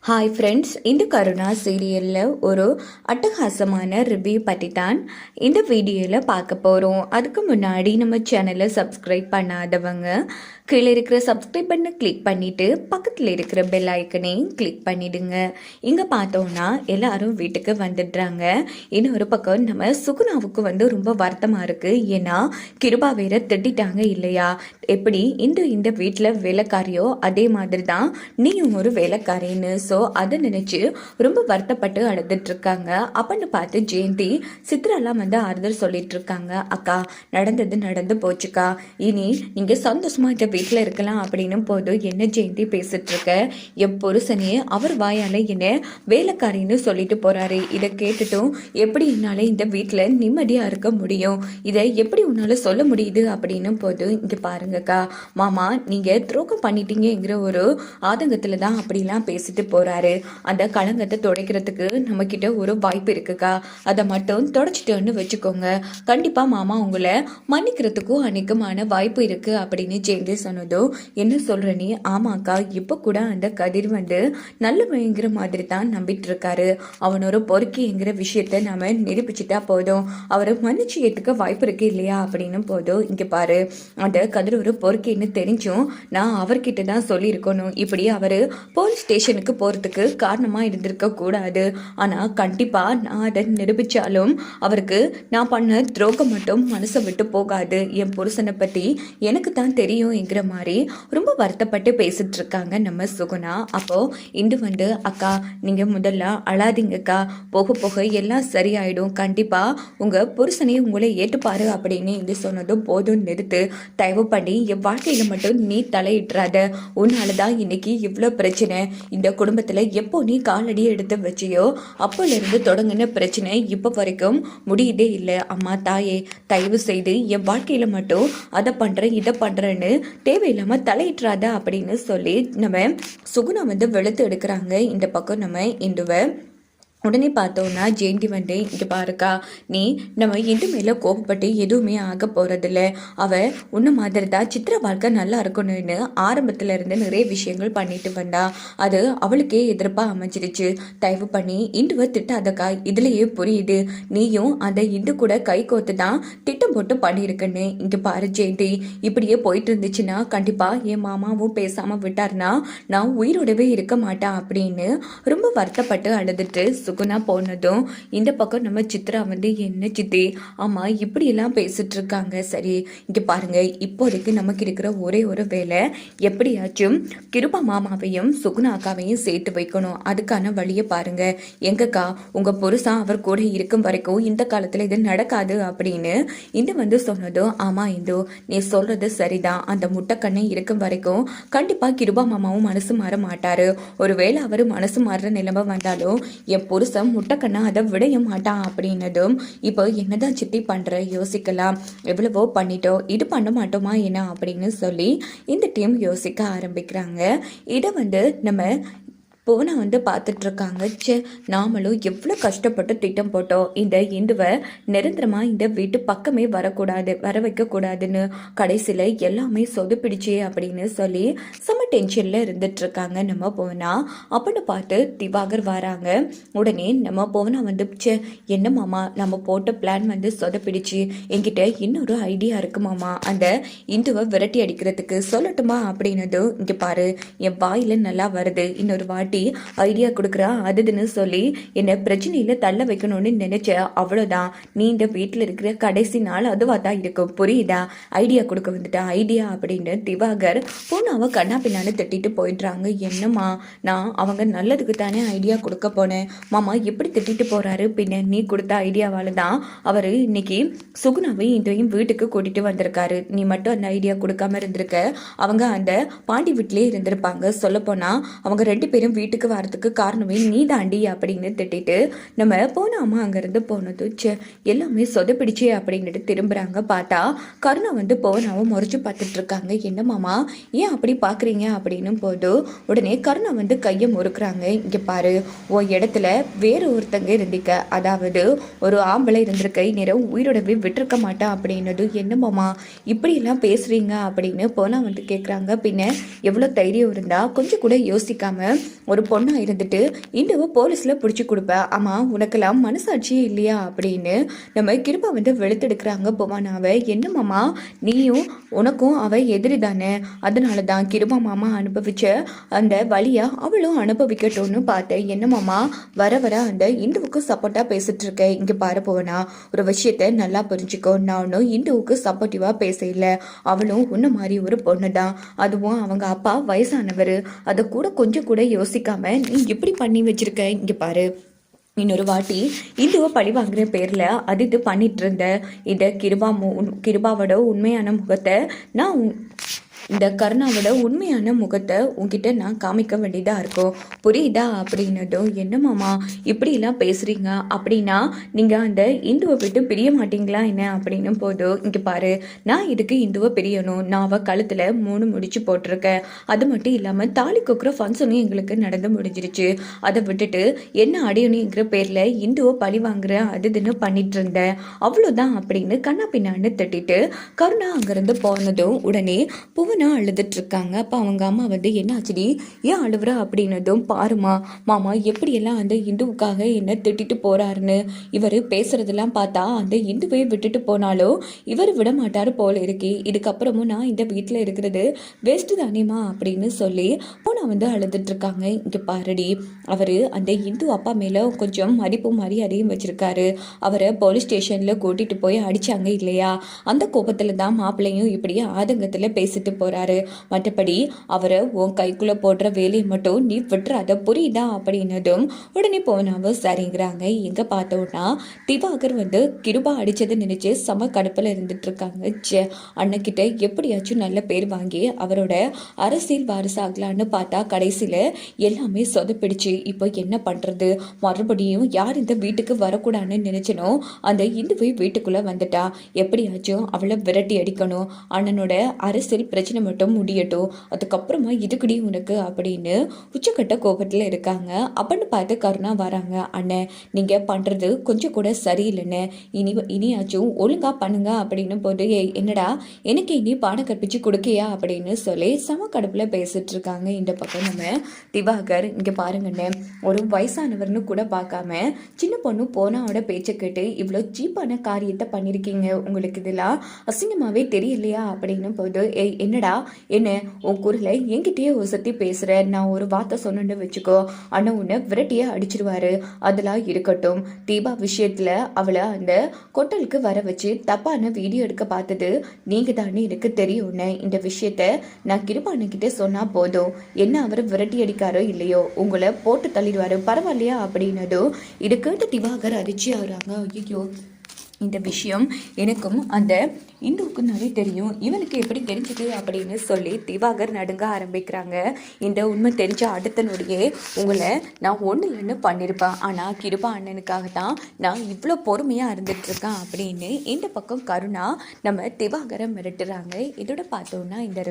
Hi friends, இந்த கருணா சீரியலில் ஒரு அட்டகாசமான ரிவ்யூ பற்றி தான் இந்த வீடியோவில் பார்க்க போகிறோம். அதுக்கு முன்னாடி நம்ம சேனலை சப்ஸ்கிரைப் பண்ணாதவங்க கீழே இருக்கிற சப்ஸ்கிரைப் பண்ண கிளிக் பண்ணிவிட்டு பக்கத்தில் இருக்கிற பெல் ஐக்கனையும் கிளிக் பண்ணிவிடுங்க. இங்கே பார்த்தோன்னா எல்லாரும் வீட்டுக்கு வந்துடுறாங்க. இன்னொரு பக்கம் நம்ம சுகுணாவுக்கு ரொம்ப வருத்தமாக இருக்குது. ஏன்னா கிருபா வேற திட்டாங்க இல்லையா, எப்படி இந்த வீட்டில் வேலைக்காரியோ அதே மாதிரி தான் நீயும் ஒரு வேலைக்காரின்னு. ஸோ அதை நினச்சி ரொம்ப வருத்தப்பட்டு அழுதுட்ருக்காங்க. அப்படின்னு பார்த்து ஜெயந்தி சித்ராலாம் ஆறுதல் சொல்லிட்டு இருக்காங்க. அக்கா, நடந்தது நடந்து போச்சுக்கா, இனி நீங்கள் சந்தோஷமாக இந்த வீட்டில் இருக்கலாம் அப்படின்னும் போது என்ன ஜெயந்தி பேசிட்டு இருக்க, என் புருஷனே அவர் வாயால் என்ன வேலைக்காரின்னு சொல்லிட்டு போகிறாரு. இதை கேட்டுட்டும் எப்படி என்னால் இந்த வீட்டில் நிம்மதியாக இருக்க முடியும், இதை எப்படி உன்னால் சொல்ல முடியுது அப்படின்னும் போது இங்கே பாருங்கக்கா, மாமா நீங்கள் துரோகம் பண்ணிட்டீங்கிற ஒரு ஆதங்கத்தில் தான் அப்படிலாம் பேசிட்டு போறாரு. அந்த களங்கத்தை துடைக்கிறதுக்கு நம்ம கிட்ட ஒரு வாய்ப்பு இருக்குக்கா, அதை மட்டும் தொடச்சிட்டோன்னு வச்சுக்கோங்க. கண்டிப்பா மாமா உங்களை மன்னிக்கிறதுக்கும் அன்னைக்குமான வாய்ப்பு இருக்கு அப்படின்னு ஜெயந்தி சொன்னதும் என்ன சொல்ற நீ? ஆமாக்கா, இப்ப கூட அந்த கதிர் நல்லவங்கிற மாதிரி தான் நம்பிட்டு இருக்காரு. அவன் ஒரு பொறுக்கிங்கிற விஷயத்த நாம நிரூபிச்சுட்டா போதும், அவரை மன்னிச்சு ஏத்துக்க வாய்ப்பு இருக்கு இல்லையா அப்படின்னு போதும். இங்க பாரு, அந்த கதிர் ஒரு பொறுக்கின்னு தெரிஞ்சும் நான் அவர்கிட்ட தான் சொல்லியிருக்கணும். இப்படி அவரு போலீஸ் ஸ்டேஷனுக்கு போகிறதுக்கு காரணமாக இருந்திருக்க கூடாது. ஆனால் கண்டிப்பாக நான் அதை நிரூபித்தாலும் அவருக்கு நான் பண்ண துரோகம் மட்டும் மனசை விட்டு போகாது. என் புருஷனை பற்றி எனக்கு தான் தெரியும்ங்கிற மாதிரி ரொம்ப வருத்தப்பட்டு பேசிட்டு இருக்காங்க நம்ம சுகுணா. அப்போது இந்து அக்கா நீங்கள் முதல்ல அழாதீங்கக்கா, போக போக எல்லாம் சரியாயிடும், கண்டிப்பாக உங்கள் புருஷனே உங்களை ஏற்றுப்பாரு அப்படின்னு இது சொன்னதும் போதும் நிறுத்து, தயவு பண்ணி என் வாழ்க்கையில் மட்டும் நீ தலையிட்டுறாத. உன்னால தான் இன்னைக்கு இவ்வளோ பிரச்சனை. இந்த குடும்பத்தில் எப்போ நீ காலடி எடுத்து வச்சியோ அப்போலேருந்து தொடங்கின பிரச்சனை இப்போ வரைக்கும் முடியதே இல்லை. அம்மா தாயே, தயவு செய்து என் வாழ்க்கையில் மட்டும் அதை பண்ணுறேன் இதை பண்ணுறேன்னு தேவையில்லாமல் தலையிட்டுறாத அப்படின்னு சொல்லி நம்ம சுகுணா வெளுத்து எடுக்கிறாங்க. இந்த பக்கம் நம்ம இந்துவை உடனே பார்த்தோன்னா ஜெயந்தி இங்கே பாருக்கா, நீ நம்ம எது மேலே கோபப்பட்டு எதுவுமே ஆக போகிறதில்ல. அவள் உன்ன மாதிரி தான் சித்திர வாழ்க்கை நல்லா இருக்கணும்னு ஆரம்பத்துல இருந்து நிறைய விஷயங்கள் பண்ணிட்டு வந்தா. அது அவளுக்கே எதிர்ப்பாக அமைஞ்சிருச்சு. தயவு பண்ணி இந்துவை திட்டாதக்கா, இதுலேயே புரியுது நீயும் அந்த இந்து கூட கை கோத்து தான் திட்டம் போட்டு பண்ணியிருக்குன்னு. இங்கே பாரு ஜெயந்தி, இப்படியே போயிட்டு இருந்துச்சுன்னா கண்டிப்பாக என் மாமாவும் பேசாமல் விட்டார்னா நான் உயிரோடவே இருக்க மாட்டேன் அப்படின்னு ரொம்ப வருத்தப்பட்டு அழுதுட்டு சுகுணா போனதும் இந்த பக்கம் நம்ம சித்ரா என்ன சித்தி, ஆமா இப்படியெல்லாம் பேசிட்டு இருக்காங்க. சரி இங்க பாருங்க, இப்போதைக்கு நமக்கு இருக்கிற ஒரே ஒரு வேலை, எப்படியாச்சும் கிருபா மாமாவையும் சுகுணா அக்காவையும் சேர்த்து வைக்கணும். அதுக்கான வழியை பாருங்க. எங்கக்கா, உங்க புருஷன் அவர் கூட இருக்கும் வரைக்கும் இந்த காலத்துல இது நடக்காது அப்படின்னு இந்த சொன்னதும் ஆமா இந்து, நீ சொல்றது சரிதான். அந்த முட்டைக்கண்ணை இருக்கும் வரைக்கும் கண்டிப்பா கிருபா மாமாவும் மனசு மாற மாட்டாரு. ஒருவேளை அவரு மனசு மாறுற நிலைமை வந்தாலும் என் புருஷன் முட்டைக்கண்ணா அதை விடைய மாட்டான் அப்படின்னதும் இப்போ என்னதான் சித்தி பண்ற, யோசிக்கலாம், எவ்வளவோ பண்ணிட்டோம், இது பண்ண மாட்டோமா என்ன அப்படின்னு சொல்லி இந்த டீம் யோசிக்க ஆரம்பிக்கிறாங்க. இதை நம்ம போனை பார்த்துட்டு இருக்காங்க. நாமளும் எவ்வளோ கஷ்டப்பட்டு திட்டம் போட்டோம், இந்த இந்துவை நிரந்தரமாக இந்த வீட்டு பக்கமே வரக்கூடாது, வர வைக்கக்கூடாதுன்னு. கடைசியில் எல்லாமே சொதுப்பிடிச்சே அப்படின்னு சொல்லி செம்ம டென்ஷனில் இருந்துட்டு இருக்காங்க நம்ம போனா. அப்படின்னு பார்த்து திவாகர் வராங்க. உடனே நம்ம போனா என்ன மாமா, நம்ம போட்ட பிளான் சொதப்பிடிச்சு, என்கிட்ட இன்னொரு ஐடியா இருக்கு மாமா, அந்த இந்துவை விரட்டி அடிக்கிறதுக்கு சொல்லட்டுமா அப்படின்னதும் இங்கே பாரு, என் வாயில் நல்லா வருது, இன்னொரு வாட்டி ஐடியா கொடுக்குறா அதுன்னு சொல்லி என்ன பிரச்சனையில தள்ள வைக்கணும்னு நினைச்ச, அவ்வளவுதான். நீ இந்த வீட்டில் இருக்கிற கடைசி நாள் அதுவா தான் இருக்கும், புரியுதா? ஐடியா கொடுக்க வந்துட்டா ஐடியா அப்படின்னு திவாகர் பொண்ணாவை கண்ணா பின்னான்னு திட்டிட்டு போயிடுறாங்க. என்னம்மா, நான் அவங்க நல்லதுக்கு தானே ஐடியா கொடுக்க போனேன், மாமா எப்படி திட்டிட்டு போறாரு? பின்ன நீ கொடுத்த ஐடியாவால தான் அவரு இன்னைக்கு சுகுணாவையும் இதையும் வீட்டுக்கு கூட்டிட்டு வந்திருக்காரு. நீ மட்டும் அந்த ஐடியா கொடுக்காம இருந்திருக்க, அவங்க அந்த பாண்டி வீட்டிலே இருந்திருப்பாங்க. சொல்ல போனா அவங்க ரெண்டு பேரும் வீட்டுக்கு வரதுக்கு காரணமே நீ தாண்டி அப்படின்னு திட்டிட்டு நம்ம போனாமா அங்கிருந்து போனது எல்லாமே சொதப்பிடிச்சே அப்படின்னுட்டு திரும்புறாங்க. பார்த்தா கருணா போனாவும் முறைச்சு பார்த்துட்டு இருக்காங்க. என்ன மாமா, ஏன் அப்படி பாக்குறீங்க அப்படின்னு போது உடனே கருணா கையை முறுக்குறாங்க. இங்க பாரு, உன் இடத்துல வேற ஒருத்தங்க இருந்திக்க, அதாவது ஒரு ஆம்பளை இருந்திருக்க, நேரம் உயிரோடவே விட்டுருக்க மாட்டான் அப்படின்னது. என்ன மாமா இப்படி எல்லாம் பேசுறீங்க அப்படின்னு போனா கேட்குறாங்க. பின்ன எவ்வளோ தைரியம் இருந்தா கொஞ்சம் கூட யோசிக்காம ஒரு பொண்ணாக இருந்துட்டு இந்துவை போலீஸில் பிடிச்சி கொடுப்ப, ஆமாம் உனக்கெல்லாம் மனசாட்சியே இல்லையா அப்படின்னு நம்ம கிருபா வந்து வெளுத்தெடுக்கிறாங்க புவனாவை. என்ன மாமா, நீயும் உனக்கும் அவள் எதிரி தானே, அதனால தான் கிருபா மாமா அனுபவிச்ச அந்த வழியை அவளும் அனுபவிக்கட்டும்னு பார்த்தேன். என்ன மாமா, வர வர அந்த இந்துவுக்கு சப்போர்ட்டாக பேசிட்டு இருக்கேன். இங்கே பாரு புவனா, ஒரு விஷயத்த நல்லா புரிஞ்சுக்கோ, நான் ஒன்றும் இந்துவுக்கு சப்போர்ட்டிவாக பேசல. அவளும் உன்ன மாதிரி ஒரு பொண்ணு தான், அதுவும் அவங்க அப்பா வயசானவர். அதை கூட கொஞ்சம் கூட யோசிக்காம நீ இப்படி பண்ணி வச்சிருக்க. இங்கே பாரு, இன்னொரு வாட்டி இந்துவை பழி வாங்குற பேரில் அது இது பண்ணிட்டு இருந்த இந்த கிருபாவோட உண்மையான முகத்தை நான் இந்த கருணாவோட உண்மையான முகத்தை உங்ககிட்ட நான் காமிக்க வேண்டியதாக இருக்கும், புரியுதா அப்படின்னதும். என்ன மாமா இப்படிலாம் பேசுகிறீங்க, அப்படின்னா நீங்கள் அந்த இந்துவை விட்டு பிரிய மாட்டீங்களா என்ன அப்படின்னு போதும். இங்கே பாரு, நான் இதுக்கு இந்துவை பிரியணும், நான் அவள் கழுத்தில் 3 முடிச்சு போட்டிருக்கேன். அது மட்டும் இல்லாமல் தாலி கொக்குற ஃபங்க்ஷனும் எங்களுக்கு நடந்து முடிஞ்சிருச்சு. அதை விட்டுட்டு என்ன அடையணுங்கிற பேரில் இந்துவை பழி வாங்குற அது இதுன்னு பண்ணிட்டு இருந்தேன், அவ்வளோதான் அப்படின்னு கண்ணா பின்னான்னு தட்டிட்டு கருணா அங்கேருந்து போனதும் உடனே புவன் அழுதுட்டு இருக்காங்க. அப்போ அவங்க அம்மா வந்து என்ன ஆச்சுடி, ஏன் அழுவுற அப்படின்னதும், பாருமா மாமா எப்படியெல்லாம் அந்த இந்துவுக்காக என்ன திட்டிட்டு போறாருன்னு, இவர் பேசுறதெல்லாம் பார்த்தா அந்த இந்துவை விட்டுட்டு போனாலும் இவர் விட மாட்டாரு போல இருக்கே, இதுக்கப்புறமும் நான் இந்த வீட்டில் இருக்கிறது வேஸ்ட்டு தானேமா அப்படின்னு சொல்லி போனா வந்து அழுதுட்டு இருக்காங்க. இங்கே பாருடி, அவர் அந்த இந்து அப்பா மேலே கொஞ்சம் மதிப்பும் மரியாதையும் வச்சிருக்காரு. அவரை போலீஸ் ஸ்டேஷனில் கூட்டிட்டு போய் அடிச்சாங்க இல்லையா, அந்த கோபத்தில் தான் மாப்பிள்ளையும் இப்படியே ஆதங்கத்தில் பேசிட்டு போறாரு. மற்றபடி அவரை உன் கைக்குள்ள போடுற வேலையை மட்டும் நீ விட்டுறாத, புரியுதா அப்படின்னதும் உடனே போனாவ சரிங்கிறாங்க. எங்க பார்த்தோன்னா திவாகர் வந்து கிருபா அடிச்சதை நினைச்சு சம கடுப்பில் இருந்துட்டு இருக்காங்க. அண்ணக்கிட்ட எப்படியாச்சும் நல்ல பேர் வாங்கி அவரோட அரசியல் வாரிசாகலான்னு பார்த்தா கடைசியில் எல்லாமே சொதப்பிடிச்சு. இப்போ என்ன பண்றது, மறுபடியும் யார் இந்த வீட்டுக்கு வரக்கூடாதுன்னு நினைச்சனோ அந்த இந்துவை வீட்டுக்குள்ள வந்துட்டா, எப்படியாச்சும் அவளை விரட்டி அடிக்கணும், அண்ணனோட அரசியல் பிரச்சனை மட்டும் முடியட்டும், அதுக்கப்புறமா இதுக்குடி உனக்கு அப்படின்னு உச்சக்கட்ட கோபத்தில் இருக்காங்க. அப்படின்னு பார்த்து கருணா வராங்க. அண்ணன் நீங்கள் பண்ணுறது கொஞ்சம் கூட சரியில்லைன்னு, இனியாச்சும் ஒழுங்கா பண்ணுங்க அப்படின்னு போது, என்னடா எனக்கு இனி பாடம் கற்பிச்சு கொடுக்கையா அப்படின்னு சொல்லி சம கடுப்பில் பேசிட்டு இருக்காங்க. இந்த பக்கம் நம்ம திவாகர், இங்கே பாருங்கண்ணே, ஒரு வயசானவர்னு கூட பார்க்காம சின்ன பொண்ணு போனாவோட பேச்சை கேட்டு இவ்வளோ சீப்பான காரியத்தை பண்ணியிருக்கீங்க, உங்களுக்கு இதெல்லாம் அசிங்கமாகவே தெரியலையா அப்படின்னு போது, என்னடா என்ன உன் குரலை என்கிட்டயே ஒசத்தி பேசுகிற, நான் ஒரு வார்த்தை சொன்னேன்னு வச்சுக்கோ அண்ணன் உன்னை விரட்டியே அடிச்சிருவாரு. அதெல்லாம் இருக்கட்டும், தீபா விஷயத்தில் அவளை அந்த கொட்டலுக்கு வர வச்சு தப்பான வீடியோ எடுக்க பார்த்தது நீங்கள் தானே எனக்கு தெரியும்னு, இந்த விஷயத்த நான் கிருபானக்கிட்ட சொன்னால் போதும், என்ன அவர் விரட்டி அடிக்காரோ இல்லையோ உங்களை போட்டு தள்ளிடுவாரு, பரவாயில்லையா அப்படின்னதும் இது கேட்டு திவாகர் அதிர்ச்சி ஆகுறாங்க. ஐயோ, இந்த விஷயம் எனக்கும் அந்த இந்துவுக்கு நிறைய தெரியும், இவனுக்கு எப்படி தெரிஞ்சது அப்படின்னு சொல்லி திவாகர் நடுங்க ஆரம்பிக்கிறாங்க. இந்த உண்மை தெரிஞ்ச அடுத்த நொடியே உங்களை நான் ஒன்று இல்லைன்னு பண்ணியிருப்பேன், ஆனால் கிருபா அண்ணனுக்காக தான் நான் இவ்வளோ பொறுமையாக இருந்துகிட்ருக்கேன் அப்படின்னு இந்த பக்கம் கருணா நம்ம திவாகரை மிரட்டுறாங்க. இதோட பார்த்தோன்னா இந்த